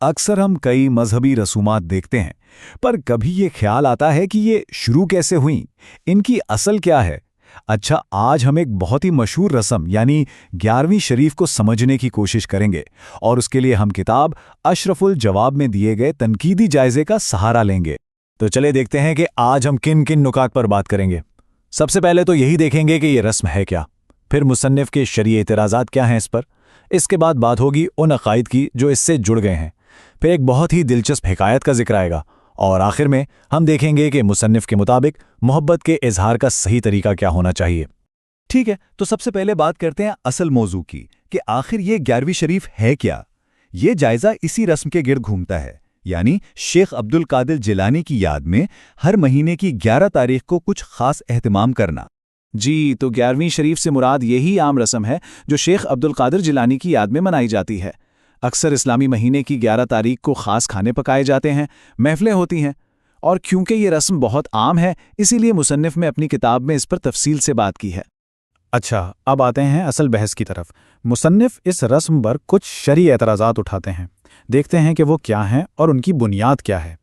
अक्सर हम कई मजहबी रसूमात देखते हैं, पर कभी ये ख्याल आता है कि ये शुरू कैसे हुई, इनकी असल क्या है। अच्छा, आज हम एक बहुत ही मशहूर रस्म यानी 11वीं शरीफ को समझने की कोशिश करेंगे, और उसके लिए हम किताब अशरफुल जवाब में दिए गए तनकीदी जायजे का सहारा लेंगे। तो चले देखते हैं कि आज हम किन किन नुकात पर बात करेंगे। सबसे पहले तो यही देखेंगे कि ये रस्म है क्या, फिर मुसन्निफ के शरई एतराज़ात क्या हैं इस पर। इसके बाद बात होगी उन अकायद की जो इससे जुड़ गए हैं, फिर एक बहुत ही दिलचस्प हिकायत का जिक्र आएगा, और आखिर में हम देखेंगे कि मुसन्निफ के मुताबिक मोहब्बत के इजहार का सही तरीका क्या होना चाहिए। ठीक है, तो सबसे पहले बात करते हैं असल मौजू की कि आखिर ये 11वीं शरीफ है क्या। ये जायजा इसी रस्म के गिर्द घूमता है, यानी शेख अब्दुल कादिर जिलानी की याद में हर महीने की 11 तारीख को कुछ खास एहतमाम करना। जी, तो 11वीं शरीफ से मुराद यही आम रस्म है जो शेख अब्दुल कादिर जिलानी की याद में मनाई जाती है। अक्सर इस्लामी महीने की 11 तारीख को खास खाने पकाए जाते हैं, महफिलें होती हैं, और क्योंकि ये रस्म बहुत आम है इसीलिए मुसन्निफ ने अपनी किताब में इस पर तफसील से बात की है। अच्छा, अब आते हैं असल बहस की तरफ। मुसन्निफ इस रस्म पर कुछ शरई एतराज़ात उठाते हैं, देखते हैं कि वो क्या हैं और उनकी बुनियाद क्या है।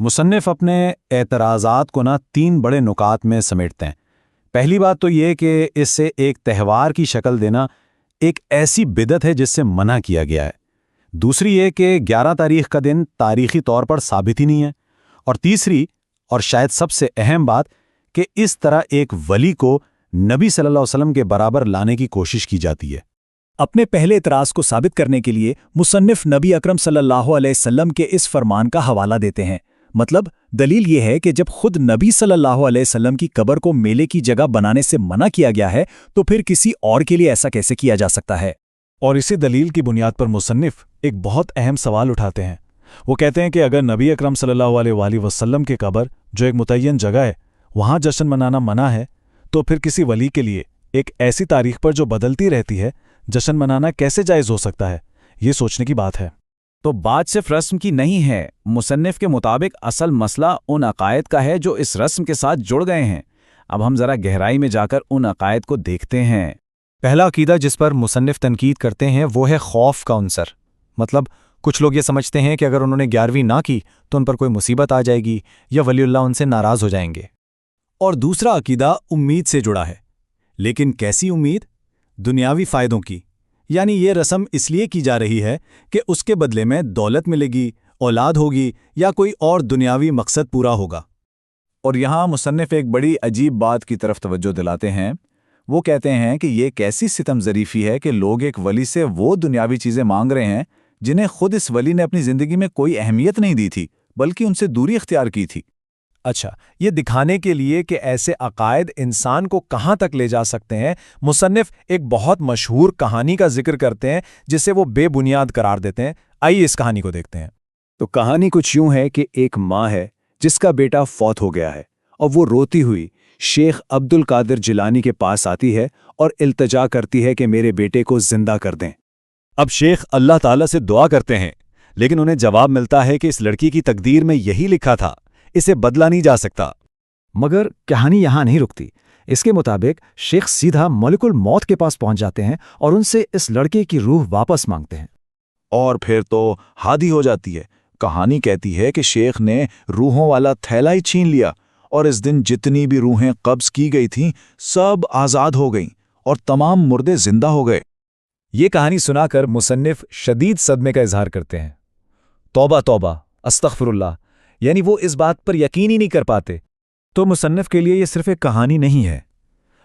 मुसन्निफ अपने एतराज़ात को 3 बड़े नुकात में समेटते हैं। पहली बात तो ये कि इससे एक त्यौहार की शक्ल देना एक ऐसी बिदअत है जिससे मना किया गया है। दूसरी ये कि 11 तारीख का दिन तारीखी तौर पर साबित ही नहीं है। और तीसरी, और शायद सबसे अहम बात, कि इस तरह एक वली को नबी सल्लल्लाहु अलैहि वसल्लम के बराबर लाने की कोशिश की जाती है। अपने पहले इतराज़ को साबित करने के लिए मुसन्निफ नबी अकरम सल्लल्लाहु अलैहि वसल्लम के इस फरमान का हवाला देते हैं। मतलब दलील ये है कि जब खुद नबी सल्लल्लाहु अलैहि वसल्लम की कब्र को मेले की जगह बनाने से मना किया गया है, तो फिर किसी और के लिए ऐसा कैसे किया जा सकता है। और इसी दलील की बुनियाद पर मुसन्निफ एक बहुत अहम सवाल उठाते हैं। वो कहते हैं कि अगर नबी अकरम सल्लल्लाहु अलैहि वसल्लम के कब्र, जो एक मुतय्यन जगह है, वहाँ जश्न मनाना मना है, तो फिर किसी वली के लिए एक ऐसी तारीख पर जो बदलती रहती है जश्न मनाना कैसे जायज़ हो सकता है। ये सोचने की बात है। तो बात सिर्फ रस्म की नहीं है। मुसन्निफ के मुताबिक असल मसला उन अकायद का है जो इस रस्म के साथ जुड़ गए हैं। अब हम जरा गहराई में जाकर उन अकायद को देखते हैं। पहला अकीदा जिस पर मुसन्निफ तनकीद करते हैं वो है खौफ का उनसर। मतलब कुछ लोग ये समझते हैं कि अगर उन्होंने 11वीं ना की तो उन पर कोई मुसीबत आ जाएगी या वलीउल्लाह उनसे नाराज़ हो जाएंगे। और दूसरा अकीदा उम्मीद से जुड़ा है, लेकिन कैसी उम्मीद? दुनियावी फ़ायदों की। यानी ये रस्म इसलिए की जा रही है कि उसके बदले में दौलत मिलेगी, औलाद होगी या कोई और दुनियावी मकसद पूरा होगा। और यहाँ मुसन्निफ एक बड़ी अजीब बात की तरफ तवज्जो दिलाते हैं। वो कहते हैं कि ये कैसी सितम ज़रीफ़ी है कि लोग एक वली से वो दुनियावी चीज़ें मांग रहे हैं जिन्हें खुद इस वली ने अपनी ज़िंदगी में कोई अहमियत नहीं दी थी, बल्कि उनसे दूरी इख्तियार की थी। अच्छा, ये दिखाने के लिए कि ऐसे अकायद इंसान को कहाँ तक ले जा सकते हैं, मुसन्निफ एक बहुत मशहूर कहानी का जिक्र करते हैं जिसे वो बेबुनियाद करार देते हैं। आइए इस कहानी को देखते हैं। तो कहानी कुछ यूं है कि एक माँ है जिसका बेटा फौत हो गया है, और वो रोती हुई शेख अब्दुल कादिर जिलानी के पास आती है और इल्तजा करती है कि मेरे बेटे को जिंदा कर दें। अब शेख अल्लाह ताला से दुआ करते हैं, लेकिन उन्हें जवाब मिलता है कि इस लड़की की तकदीर में यही लिखा था, इसे बदला नहीं जा सकता। मगर कहानी यहाँ नहीं रुकती। इसके मुताबिक शेख सीधा मलिकुल मौत के पास पहुंच जाते हैं और उनसे इस लड़के की रूह वापस मांगते हैं। और फिर तो हादी हो जाती है। कहानी कहती है कि शेख ने रूहों वाला थैला ही छीन लिया, और इस दिन जितनी भी रूहें कब्ज की गई थीं सब आज़ाद हो गईं और तमाम मुर्दे जिंदा हो गए। ये कहानी सुनाकर मुसन्निफ शदीद सदमे का इजहार करते हैं। तौबा तौबा, अस्तगफिरुल्लाह, यानी वो इस बात पर यकीन ही नहीं कर पाते। तो मुसन्निफ के लिए ये सिर्फ एक कहानी नहीं है।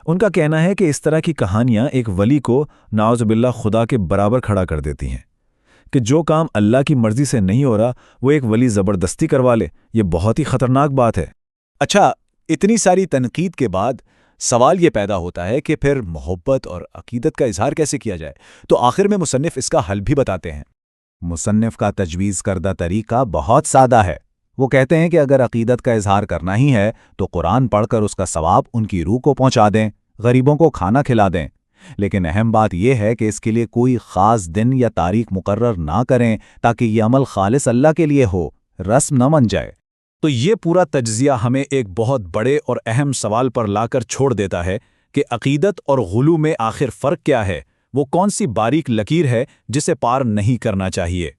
उनका कहना है कि इस तरह की कहानियां एक वली को नाउज़ुबिल्लाह खुदा के बराबर खड़ा कर देती हैं, कि जो काम अल्लाह की मर्जी से नहीं हो रहा वो एक वली ज़बरदस्ती करवा ले। ये बहुत ही ख़तरनाक बात है। अच्छा, इतनी सारी तनकीद के बाद सवाल ये पैदा होता है कि फिर मोहब्बत और अकीदत का इजहार कैसे किया जाए। तो आखिर में मुसन्निफ इसका हल भी बताते हैं। मुसन्निफ का तजवीज़ करदा तरीका बहुत सादा है। वो कहते हैं कि अगर अकीदत का इजहार करना ही है तो कुरान पढ़कर उसका सवाब उनकी रूह को पहुंचा दें, गरीबों को खाना खिला दें। लेकिन अहम बात यह है कि इसके लिए कोई ख़ास दिन या तारीख मुकर्रर ना करें ताकि ये अमल खालिस अल्लाह के लिए हो, रस्म न बन जाए। तो ये पूरा तज्ज़िया हमें एक बहुत बड़े और अहम सवाल पर लाकर छोड़ देता है कि अकीदत और गुलू में आखिर फ़र्क क्या है, वो कौन सी बारीक लकीर है जिसे पार नहीं करना चाहिए।